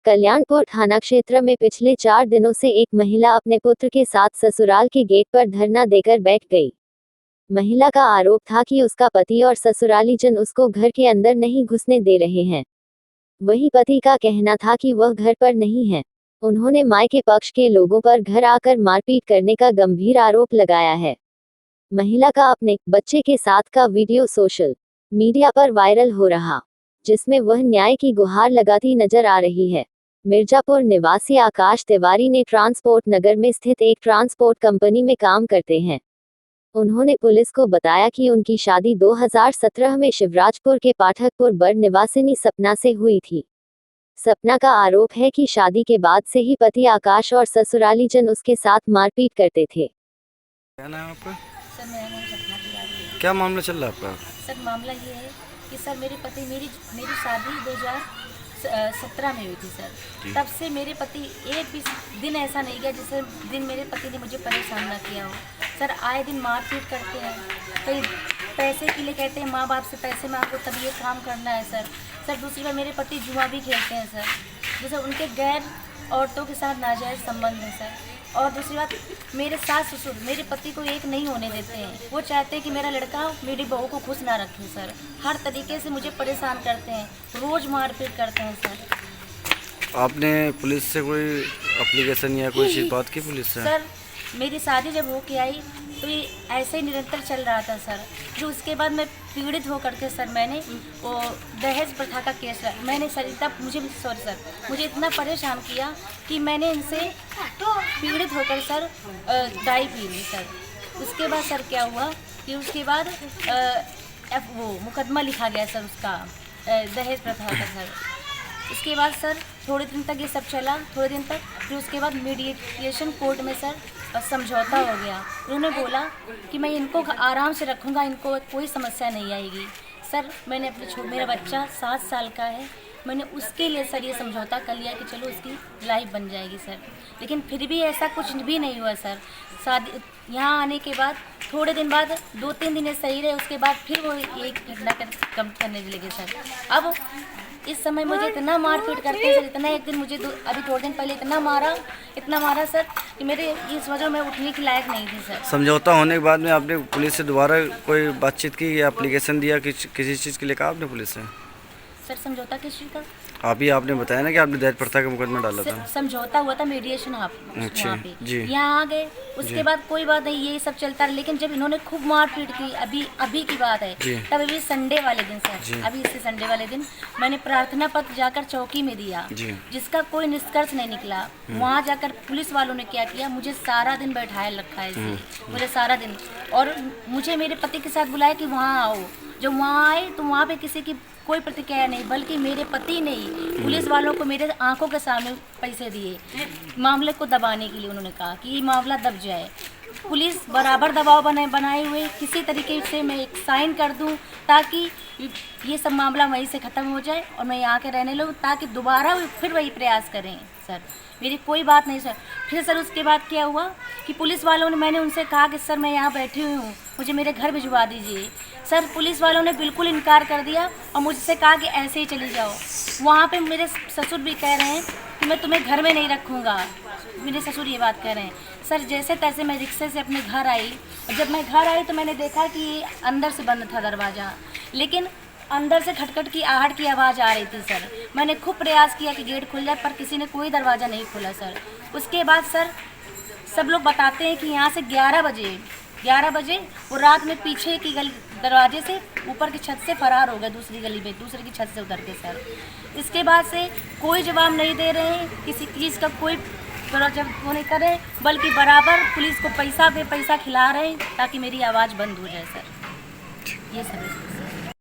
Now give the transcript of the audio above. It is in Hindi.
कल्याणपुर थाना क्षेत्र में पिछले 4 दिनों से एक महिला अपने पुत्र के साथ ससुराल के गेट पर धरना देकर बैठ गई। महिला का आरोप था कि उसका पति और ससुरालीजन उसको घर के अंदर नहीं घुसने दे रहे हैं। वहीं पति का कहना था कि वह घर पर नहीं है। उन्होंने मायके पक्ष के लोगों पर घर आकर मारपीट करने का गंभीर आरोप लगाया है। महिला का अपने बच्चे के साथ का वीडियो सोशल मीडिया पर वायरल हो रहा, जिसमें वह न्याय की गुहार लगाती नजर आ रही है। मिर्जापुर निवासी आकाश तिवारी ने ट्रांसपोर्ट नगर में स्थित एक ट्रांसपोर्ट कंपनी में काम करते हैं। उन्होंने पुलिस को बताया कि उनकी शादी 2017 में शिवराजपुर के पाठकपुर बर निवासिनी सपना से हुई थी। सपना का आरोप है कि शादी के बाद से ही पति आकाश और ससुरालीजन उसके साथ मारपीट करते थे। क्या नाम है आपका? सर मेरा नाम सपना तिवारी है। क्या मामला चल रहा है आपका? सर मामला ये है कि सर मेरे पति मेरी शादी 2017 में हुई थी सर। तब से मेरे पति एक भी दिन ऐसा नहीं गया जिस दिन मेरे पति ने मुझे परेशान ना किया हो। सर आए दिन मारपीट करते हैं, कई पैसे के लिए कहते हैं माँ बाप से पैसे मांगो तभी ये काम करना है सर। दूसरी बार मेरे पति जुआ भी खेलते हैं सर। जैसे उनके गैर औरतों के साथ नाजायज़ संबंध है सर। और दूसरी बात, मेरे सास ससुर मेरे पति को एक नहीं होने देते हैं। वो चाहते हैं कि मेरा लड़का मेरी बहू को खुश ना रखे सर। हर तरीके से मुझे परेशान करते हैं, रोज़ मारपीट करते हैं सर। आपने पुलिस से कोई एप्लीकेशन या कोई चीज़ बात की पुलिस से? सर मेरी शादी जब हो के आई तो ये ऐसे ही निरंतर चल रहा था सर। जो उसके बाद मैं पीड़ित होकर के सर मैंने वो दहेज प्रथा का केस मैंने सर तब मुझे इतना परेशान किया कि मैंने इनसे पीड़ित होकर सर दाई पी ली सर। उसके बाद सर क्या हुआ कि उसके बाद वो मुकदमा लिखा गया सर उसका दहेज प्रथा का सर। उसके बाद सर थोड़े दिन तक ये सब चला, थोड़े दिन तक। फिर उसके बाद मीडिएशन कोर्ट में सर समझौता हो गया। उन्होंने बोला कि मैं इनको आराम से रखूँगा, इनको कोई समस्या नहीं आएगी। सर मैंने अपने मेरा बच्चा 7 साल का है, मैंने उसके लिए सर ये समझौता कर लिया कि चलो उसकी लाइफ बन जाएगी सर। लेकिन फिर भी ऐसा कुछ भी नहीं हुआ सर। शादी यहाँ आने के बाद थोड़े दिन बाद 2-3 दिन सही रहे, उसके बाद फिर वो एक घटना कम करने लगे सर। अब इस समय मुझे इतना मारपीट करते हैं सर, इतना एक दिन मुझे अभी थोड़े दिन पहले इतना मारा सर कि मेरे इस वजह में उठने के लायक नहीं थी सर। समझौता होने के बाद में आपने पुलिस से दोबारा कोई बातचीत की या एप्लीकेशन दिया कि किसी चीज़ के लिए कहा आपने पुलिस से? सर समझौता किस चीज़ का? आपने बताया ना कि आपने दहेज प्रथा का मुकदमा डाला था। समझौता हुआ था मीडिएशन अच्छा जी। यहाँ आ गए, उसके बाद कोई बात नहीं, ये सब चलता रहा। लेकिन जब इन्होंने खूब मारपीट की, अभी की बात है, तब अभी संडे वाले दिन सर, अभी इससे संडे वाले दिन मैंने प्रार्थना पत्र जाकर चौकी में दिया, जिसका कोई निष्कर्ष नहीं निकला। वहाँ जाकर पुलिस वालों ने क्या किया, मुझे सारा दिन बैठाए रखा है मुझे सारा दिन। और मुझे मेरे पति के साथ बुलाया कि वहाँ आओ। जब वहाँ आए तो वहाँ पे किसी की कोई प्रतिक्रिया नहीं, बल्कि मेरे पति ने पुलिस वालों को मेरे आंखों के सामने पैसे दिए मामले को दबाने के लिए। उन्होंने कहा कि ये मामला दब जाए। पुलिस बराबर दबाव बनाए हुए किसी तरीके से मैं एक साइन कर दूं ताकि ये सब मामला वहीं से ख़त्म हो जाए और मैं यहाँ के रहने लगूँ, ताकि दोबारा फिर वही प्रयास करें सर। मेरी कोई बात नहीं सर। फिर सर उसके बाद क्या हुआ कि पुलिस वालों ने, मैंने उनसे कहा कि सर मैं यहाँ बैठी हुई हूँ, मुझे मेरे घर भिजवा दीजिए। सर पुलिस वालों ने बिल्कुल इनकार कर दिया और मुझसे कहा कि ऐसे ही चली जाओ। वहाँ पे मेरे ससुर भी कह रहे हैं कि मैं तुम्हें घर में नहीं रखूँगा। मेरे ससुर ये बात कह रहे हैं सर। जैसे तैसे मैं रिक्शे से अपने घर आई, और जब मैं घर आई तो मैंने देखा कि अंदर से बंद था दरवाज़ा, लेकिन अंदर से खटखट की आहट की आवाज़ आ रही थी सर। मैंने खूब प्रयास किया कि गेट खुल जाए, पर किसी ने कोई दरवाज़ा नहीं खोला सर। उसके बाद सर सब लोग बताते हैं कि यहाँ से 11 बजे वो रात में पीछे की दरवाजे से ऊपर की छत से फरार हो गए, दूसरी गली में दूसरे की छत से उतर के सर। इसके बाद से कोई जवाब नहीं दे रहे हैं, किसी चीज़ का कोई जब वो नहीं कर रहे, बल्कि बराबर पुलिस को पैसा पे पैसा खिला रहे हैं ताकि मेरी आवाज़ बंद हो जाए सर। ये सब है।